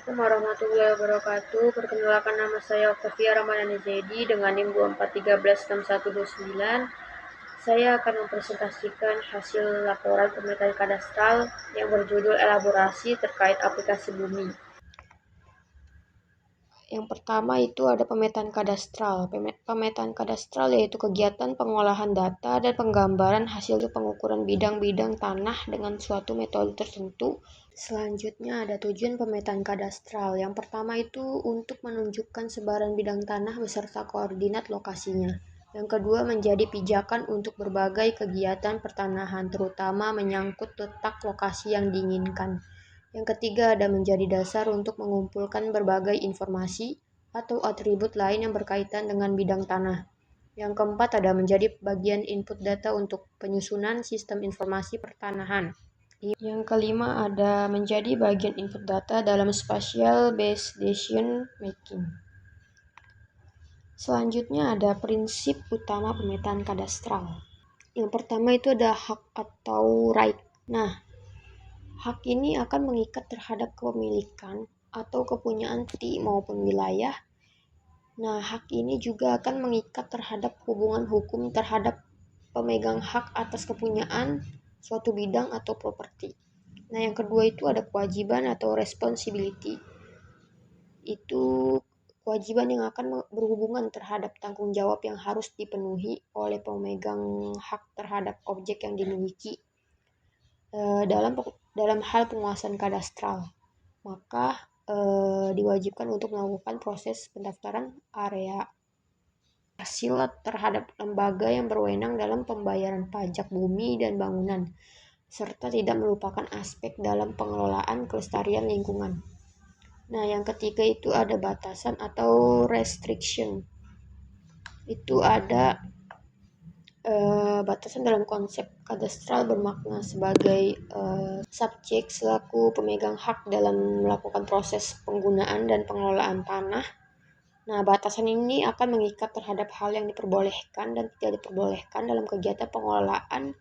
Assalamualaikum warahmatullahi wabarakatuh. Perkenalkan, nama saya Octavia Ramadhani Zaidi dengan NIM 24136129. Saya akan mempresentasikan hasil laporan pemetaan kadastral yang berjudul elaborasi terkait aplikasi Bumi. Yang pertama itu ada pemetaan kadastral. Pemetaan kadastral yaitu kegiatan pengolahan data dan penggambaran hasil pengukuran bidang-bidang tanah dengan suatu metode tertentu. Selanjutnya ada tujuan pemetaan kadastral. Yang pertama itu untuk menunjukkan sebaran bidang tanah beserta koordinat lokasinya. Yang kedua menjadi pijakan untuk berbagai kegiatan pertanahan, terutama menyangkut letak lokasi yang diinginkan. Yang ketiga ada menjadi dasar untuk mengumpulkan berbagai informasi atau atribut lain yang berkaitan dengan bidang tanah. Yang keempat ada menjadi bagian input data untuk penyusunan sistem informasi pertanahan. Yang kelima ada menjadi bagian input data dalam spatial based decision making. Selanjutnya ada prinsip utama pemetaan kadastral. Yang pertama itu ada hak atau right. Nah, hak ini akan mengikat terhadap kepemilikan atau kepunyaan maupun wilayah. Nah, hak ini juga akan mengikat terhadap hubungan hukum terhadap pemegang hak atas kepunyaan suatu bidang atau properti. Nah, yang kedua itu ada kewajiban atau responsibility. Itu kewajiban yang akan berhubungan terhadap tanggung jawab yang harus dipenuhi oleh pemegang hak terhadap objek yang dimiliki dalam hal penguasaan kadastral. Maka diwajibkan untuk melakukan proses pendaftaran area hasil terhadap lembaga yang berwenang dalam pembayaran pajak bumi dan bangunan, serta tidak melupakan aspek dalam pengelolaan kelestarian lingkungan. Nah, yang ketiga itu ada batasan atau restriction. Itu ada batasan dalam konsep kadastral bermakna sebagai subjek selaku pemegang hak dalam melakukan proses penggunaan dan pengelolaan tanah. Nah, batasan ini akan mengikat terhadap hal yang diperbolehkan dan tidak diperbolehkan dalam kegiatan pengelolaan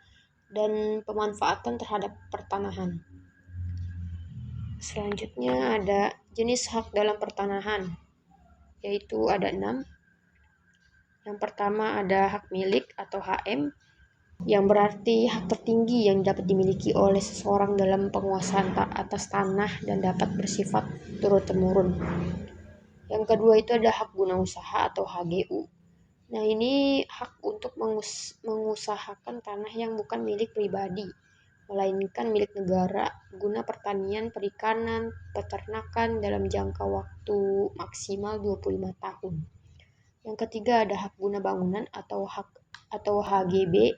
dan pemanfaatan terhadap pertanahan. Selanjutnya ada jenis hak dalam pertanahan, yaitu ada 6. Yang pertama ada hak milik atau HM, yang berarti hak tertinggi yang dapat dimiliki oleh seseorang dalam penguasaan atas tanah dan dapat bersifat turun-temurun. Yang kedua itu ada hak guna usaha atau HGU. Nah, ini hak untuk mengusahakan tanah yang bukan milik pribadi, melainkan milik negara guna pertanian, perikanan, peternakan dalam jangka waktu maksimal 25 tahun. Yang ketiga ada hak guna bangunan atau HGB.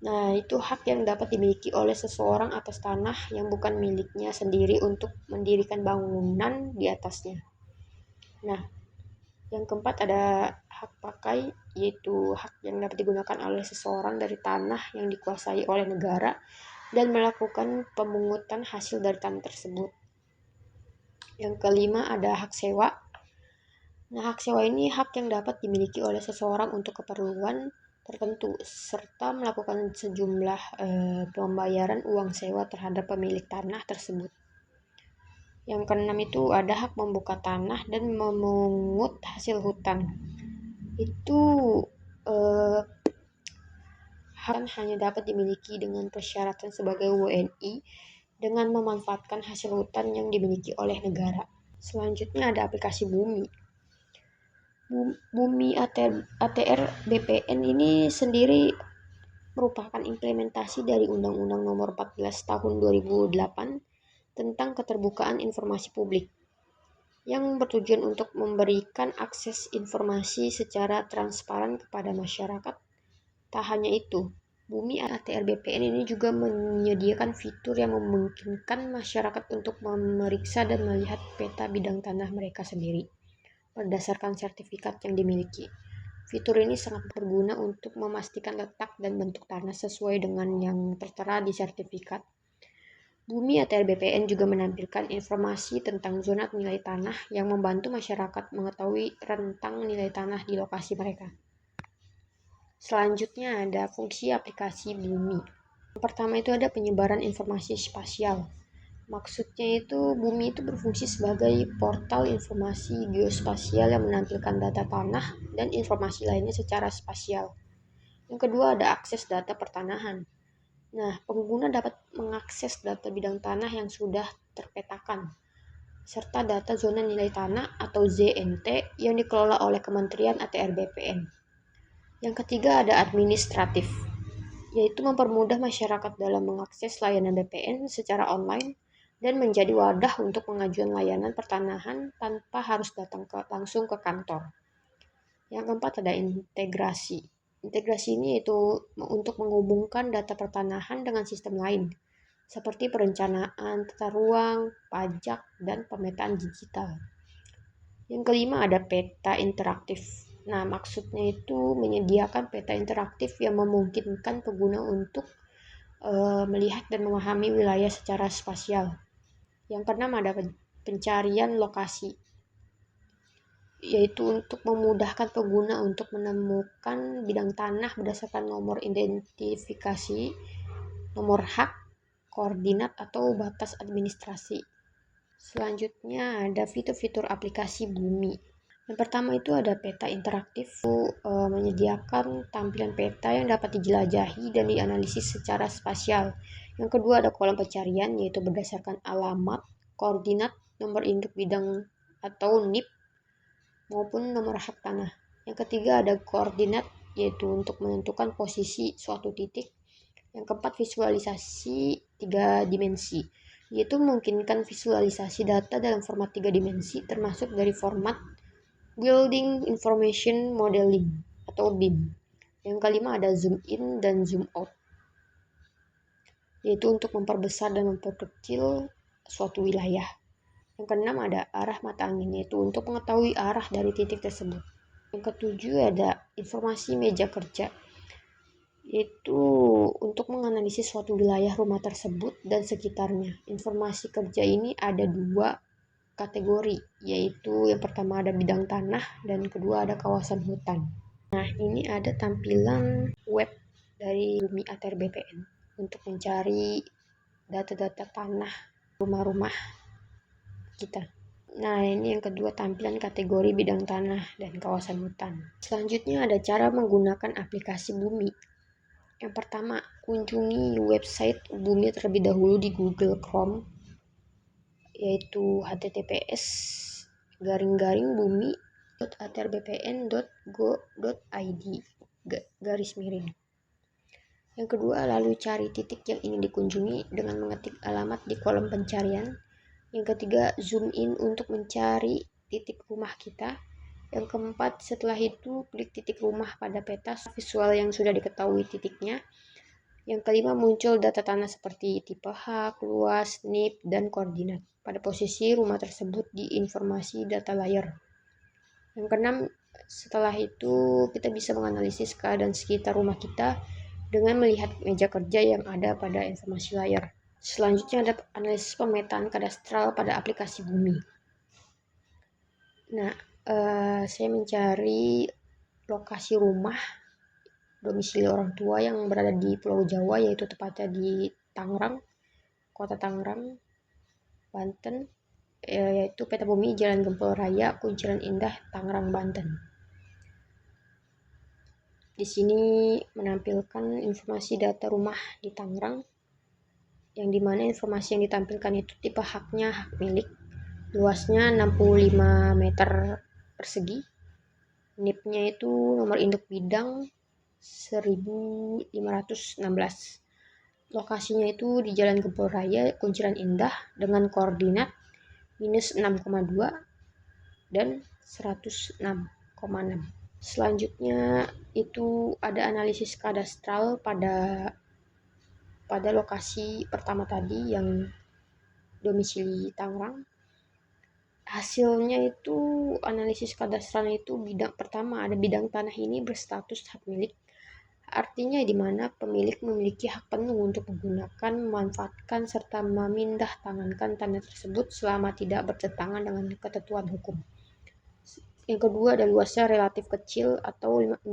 Nah, itu hak yang dapat dimiliki oleh seseorang atas tanah yang bukan miliknya sendiri untuk mendirikan bangunan di atasnya. Nah, yang keempat ada hak pakai, yaitu hak yang dapat digunakan oleh seseorang dari tanah yang dikuasai oleh negara dan melakukan pemungutan hasil dari tanah tersebut. Yang kelima ada hak sewa. Nah, hak sewa ini hak yang dapat dimiliki oleh seseorang untuk keperluan tertentu serta melakukan sejumlah pembayaran uang sewa terhadap pemilik tanah tersebut. Yang keenam itu ada hak membuka tanah dan memungut hasil hutan. Itu hak hanya dapat dimiliki dengan persyaratan sebagai WNI dengan memanfaatkan hasil hutan yang dimiliki oleh negara. Selanjutnya ada aplikasi Bumi. Bumi ATR BPN ini sendiri merupakan implementasi dari Undang-Undang Nomor 14 Tahun 2008 tentang keterbukaan informasi publik yang bertujuan untuk memberikan akses informasi secara transparan kepada masyarakat. Tak hanya itu, Bumi ATR BPN ini juga menyediakan fitur yang memungkinkan masyarakat untuk memeriksa dan melihat peta bidang tanah mereka sendiri berdasarkan sertifikat yang dimiliki. Fitur ini sangat berguna untuk memastikan letak dan bentuk tanah sesuai dengan yang tertera di sertifikat. Bumi ATR BPN juga menampilkan informasi tentang zona nilai tanah yang membantu masyarakat mengetahui rentang nilai tanah di lokasi mereka. Selanjutnya ada fungsi aplikasi Bumi. Yang pertama itu ada penyebaran informasi spasial. Maksudnya itu bumi itu berfungsi sebagai portal informasi geospasial yang menampilkan data tanah dan informasi lainnya secara spasial. Yang kedua ada akses data pertanahan. Nah, pengguna dapat mengakses data bidang tanah yang sudah terpetakan, serta data zona nilai tanah atau ZNT yang dikelola oleh Kementerian ATR BPN. Yang ketiga ada administratif, yaitu mempermudah masyarakat dalam mengakses layanan BPN secara online dan menjadi wadah untuk pengajuan layanan pertanahan tanpa harus datang langsung ke kantor. Yang keempat ada integrasi. Integrasi ini itu untuk menghubungkan data pertanahan dengan sistem lain, seperti perencanaan, tata ruang, pajak, dan pemetaan digital. Yang kelima ada peta interaktif. Nah, maksudnya itu menyediakan peta interaktif yang memungkinkan pengguna untuk melihat dan memahami wilayah secara spasial. Yang keenam ada pencarian lokasi, yaitu untuk memudahkan pengguna untuk menemukan bidang tanah berdasarkan nomor identifikasi, nomor hak, koordinat, atau batas administrasi. Selanjutnya ada fitur-fitur aplikasi bumi. Yang pertama itu ada peta interaktif, menyediakan tampilan peta yang dapat dijelajahi dan dianalisis secara spasial. Yang kedua ada kolom pencarian, yaitu berdasarkan alamat, koordinat, nomor induk bidang atau NIP, maupun nomor hak tanah. Yang ketiga ada koordinat, yaitu untuk menentukan posisi suatu titik. Yang keempat visualisasi 3 dimensi, yaitu memungkinkan visualisasi data dalam format 3 dimensi termasuk dari format Building Information Modeling atau BIM. Yang kelima ada zoom in dan zoom out, yaitu untuk memperbesar dan memperkecil suatu wilayah. Yang keenam ada arah mata angin, yaitu untuk mengetahui arah dari titik tersebut. Yang ketujuh ada informasi meja kerja, yaitu untuk menganalisis suatu wilayah rumah tersebut dan sekitarnya. Informasi kerja ini ada 2 kategori, yaitu yang pertama ada bidang tanah dan kedua ada kawasan hutan. Nah, ini ada tampilan web dari Bumi ATR BPN untuk mencari data-data tanah rumah-rumah kita. Nah, ini yang kedua tampilan kategori bidang tanah dan kawasan hutan. Selanjutnya ada cara menggunakan aplikasi Bumi. Yang pertama, kunjungi website Bumi terlebih dahulu di Google Chrome, yaitu https://bumi.atrbpn.go.id _. Yang kedua, lalu cari titik yang ingin dikunjungi dengan mengetik alamat di kolom pencarian. Yang ketiga, zoom in untuk mencari titik rumah kita. Yang keempat, setelah itu klik titik rumah pada peta visual yang sudah diketahui titiknya. Yang kelima, muncul data tanah seperti tipe hak, luas, NIP, dan koordinat pada posisi rumah tersebut di informasi data layer. Yang keenam, setelah itu kita bisa menganalisis keadaan sekitar rumah kita dengan melihat meja kerja yang ada pada informasi layer. Selanjutnya ada analisis pemetaan kadastral pada aplikasi Bumi. Nah, saya mencari lokasi rumah domisili orang tua yang berada di Pulau Jawa, yaitu tepatnya di Tangerang, Kota Tangerang, Banten, yaitu peta bumi Jalan Gempol Raya, Kunciran Indah, Tangerang, Banten. Di sini menampilkan informasi data rumah di Tangerang, yang dimana informasi yang ditampilkan itu tipe haknya hak milik, luasnya 65 meter persegi, NIP-nya itu nomor induk bidang 1516. Lokasinya itu di Jalan Gempol Raya, Kunciran Indah dengan koordinat -6,2 dan 106,6. Selanjutnya itu ada analisis kadastral pada lokasi pertama tadi yang domisili Tangerang. Hasilnya itu analisis kadastral itu bidang pertama ada bidang tanah ini berstatus hak milik, artinya di mana pemilik memiliki hak penuh untuk menggunakan, memanfaatkan, serta memindahtangankan tanah tersebut selama tidak bertentangan dengan ketentuan hukum. Yang kedua ada luasnya relatif kecil atau 65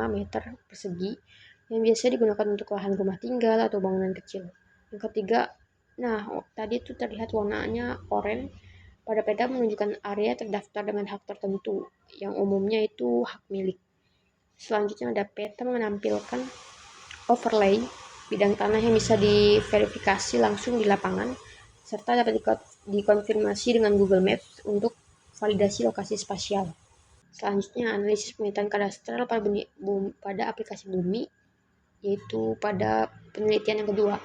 meter persegi yang biasa digunakan untuk lahan rumah tinggal atau bangunan kecil. Yang ketiga Nah, tadi itu terlihat warnanya oranye. Pada peta menunjukkan area terdaftar dengan hak tertentu, yang umumnya itu hak milik. Selanjutnya ada peta menampilkan overlay bidang tanah yang bisa diverifikasi langsung di lapangan, serta dapat dikonfirmasi dengan Google Maps untuk validasi lokasi spasial. Selanjutnya analisis pemetaan kadastral pada aplikasi Bumi, yaitu pada penelitian yang kedua,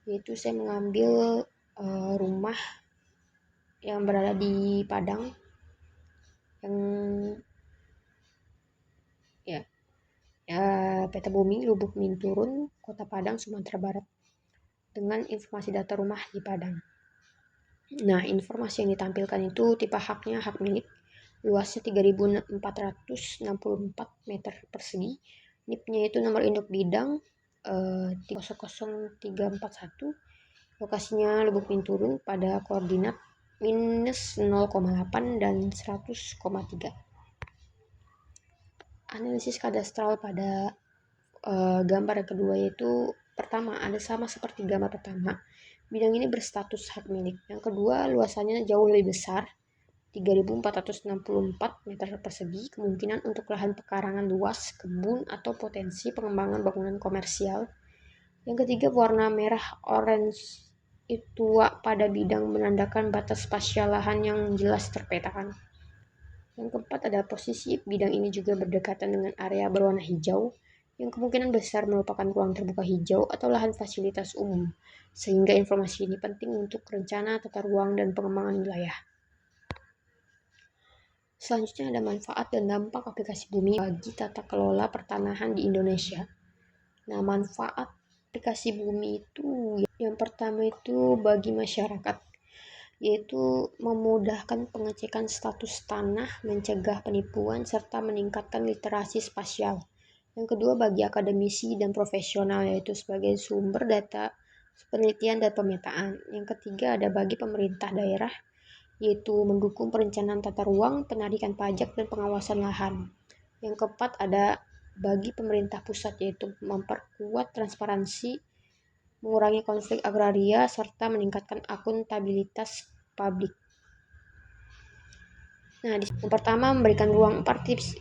yaitu saya mengambil rumah yang berada di Padang, yang peta bumi Lubuk Minturun, Kota Padang, Sumatera Barat, dengan informasi data rumah di Padang. Nah, informasi yang ditampilkan itu tipe haknya hak milik, luasnya 3.464 meter persegi, NIP-nya itu nomor induk bidang 00341, lokasinya Lubuk Minturun pada koordinat -0,8 dan 100,3. Analisis kadastral pada gambar yang kedua yaitu pertama ada sama seperti gambar pertama. Bidang ini berstatus hak milik. Yang kedua, luasannya jauh lebih besar, 3.464 meter persegi, kemungkinan untuk lahan pekarangan luas, kebun, atau potensi pengembangan bangunan komersial. Yang ketiga, warna merah orange itu pada bidang menandakan batas spasial lahan yang jelas terpetakan. Yang keempat, ada posisi bidang ini juga berdekatan dengan area berwarna hijau, yang kemungkinan besar merupakan ruang terbuka hijau atau lahan fasilitas umum, sehingga informasi ini penting untuk rencana tata ruang dan pengembangan wilayah. Selanjutnya ada manfaat dan dampak aplikasi Bumi bagi tata kelola pertanahan di Indonesia. Nah, manfaat aplikasi Bumi itu yang pertama itu bagi masyarakat, yaitu memudahkan pengecekan status tanah, mencegah penipuan, serta meningkatkan literasi spasial. Yang kedua, bagi akademisi dan profesional, yaitu sebagai sumber data penelitian dan pemetaan. Yang ketiga, ada bagi pemerintah daerah, yaitu mendukung perencanaan tata ruang, penarikan pajak, dan pengawasan lahan. Yang keempat, ada bagi pemerintah pusat, yaitu memperkuat transparansi, mengurangi konflik agraria, serta meningkatkan akuntabilitas publik. Nah, yang pertama, memberikan ruang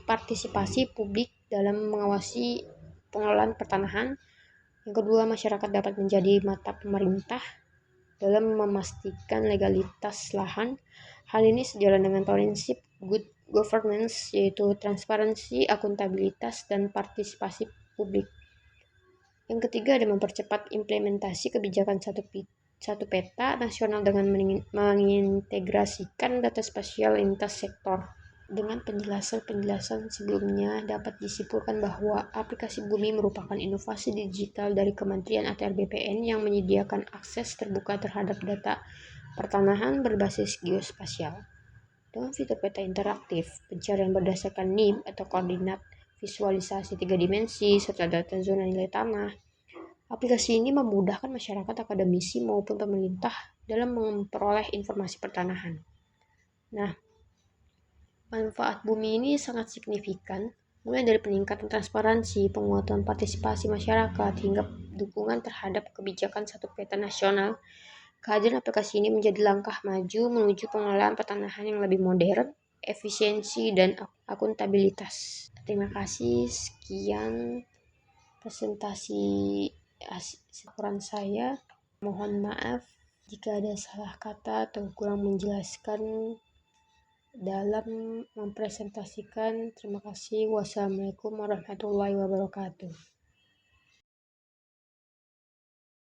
partisipasi publik dalam mengawasi pengelolaan pertanahan. Yang kedua, masyarakat dapat menjadi mata pemerintah dalam memastikan legalitas lahan. Hal ini sejalan dengan prinsip good governance, yaitu transparansi, akuntabilitas, dan partisipasi publik. Yang ketiga, ada mempercepat implementasi kebijakan satu peta nasional dengan mengintegrasikan data spasial lintas sektor. Dengan penjelasan sebelumnya, dapat disimpulkan bahwa aplikasi Bumi merupakan inovasi digital dari Kementerian ATR BPN yang menyediakan akses terbuka terhadap data pertanahan berbasis geospasial. Dengan fitur peta interaktif, pencarian berdasarkan NIM atau koordinat, visualisasi 3 dimensi, serta data zona nilai tanah, aplikasi ini memudahkan masyarakat, akademisi, maupun pemerintah dalam memperoleh informasi pertanahan. Nah, manfaat Bumi ini sangat signifikan, mulai dari peningkatan transparansi, penguatan partisipasi masyarakat, hingga dukungan terhadap kebijakan satu peta nasional. Kehadiran aplikasi ini menjadi langkah maju menuju pengelolaan pertanahan yang lebih modern, efisiensi, dan akuntabilitas. Terima kasih, sekian presentasi laporan saya. Mohon maaf jika ada salah kata atau kurang menjelaskan dalam mempresentasikan. Terima kasih. Wassalamualaikum warahmatullahi wabarakatuh.